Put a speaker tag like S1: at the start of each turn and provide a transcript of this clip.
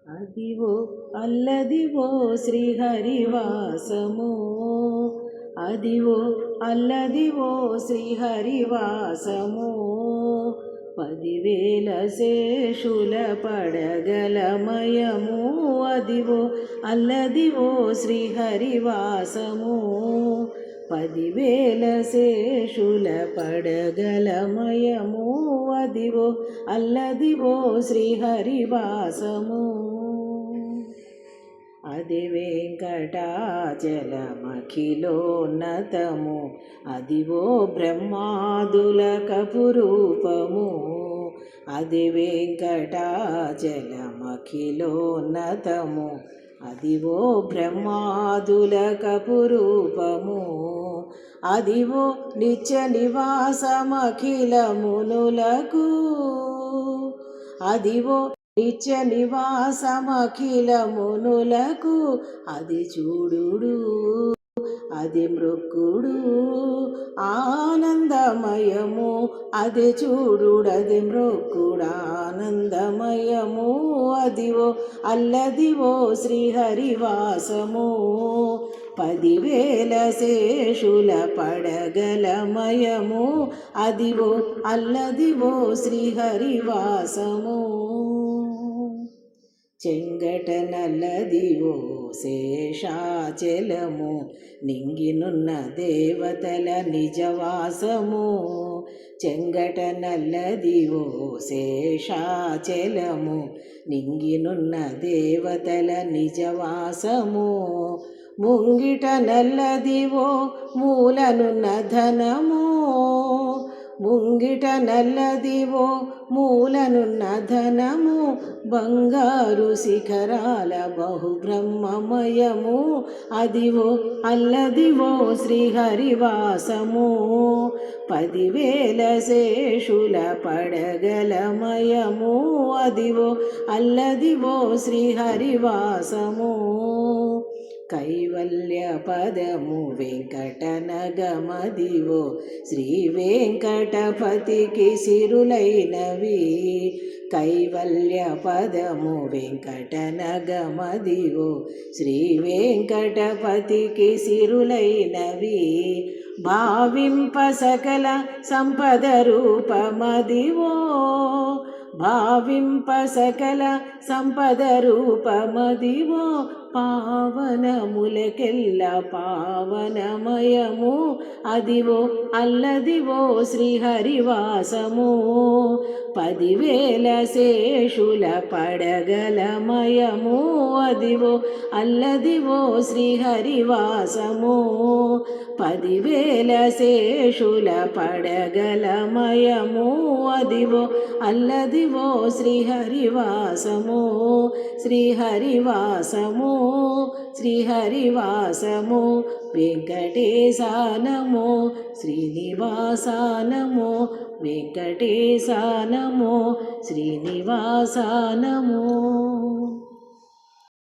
S1: అదివో అల్లదివో శ్రీహరివాసము, అదివో అల్లదివో శ్రీహరివాసము. 10,000 శేషుల పడగలమయము, అదివో అల్లదివో శ్రీహరివాసము. 10,000 శేషుల పడగలమయము, అదివో అల్లదివో శ్రీహరివాసము. అది వెంకటాచలమఖిలోన్నతము, అదివో బ్రహ్మాదుల కపురూపము. అది వెంకటాచలమఖిలోన్నతము, అదివో బ్రహ్మాదుల కపురూపము. అదివో నిత్య నివాసమఖిలమునులకు, అదివో నిత్య నివాసమఖిలమునులకు. అది చూడుడు అది మృక్కుడు ఆనందమయము, అది చూడుడది మృక్కుడు ఆనందమయము. అదివో అల్లదివో శ్రీహరివాసము. 10,000 శేషుల పడగలమయము, అదివో అల్లదివో శ్రీహరివాసము. చెంగట నల్లదివో శేషాచలము, నింగినున్న దేవతల నిజవాసము. చెంగట నల్లదివో శేషాచలము, నింగినున్న దేవతల నిజవాసము. ముంగిట నల్లదివో మూలనున్న ధనము, ముంగిట నల్లదివో మూలనున్న ధనము. బంగారు శిఖరాల బహుబ్రహ్మమయము, అదివో అల్లదివో శ్రీహరివాసము. 10,000 శేషుల పడగలమయము, అదివో అల్లదివో శ్రీహరివాసము. కైవల్య పదము వెంకటనగమదివో, శ్రీ వెంకటపతికి సిరులైనవి. కైవల్య పదము వెంకటనగమదివో, శ్రీ వెంకటపతికి సిరులైనవి. భావింప సకల సంపద రూపమదివో, భావింప సకల సంపద రూపమదివో. పావనములకెల్ల పావనమయము, అదివో అల్లదివో శ్రీహరివాసము. 10,000 శేషుల పడగలమయము, అదివో అల్లదివో శ్రీహరివాసము. 10,000 శేషుల పడగలమయము, అదివో అల్లదివో శ్రీహరివాసము. శ్రీహరివాసము శ్రీహరివాసము. వెంకటేశానమో శ్రీనివాసానమో, వెంకటేశానమో శ్రీనివాసానమో.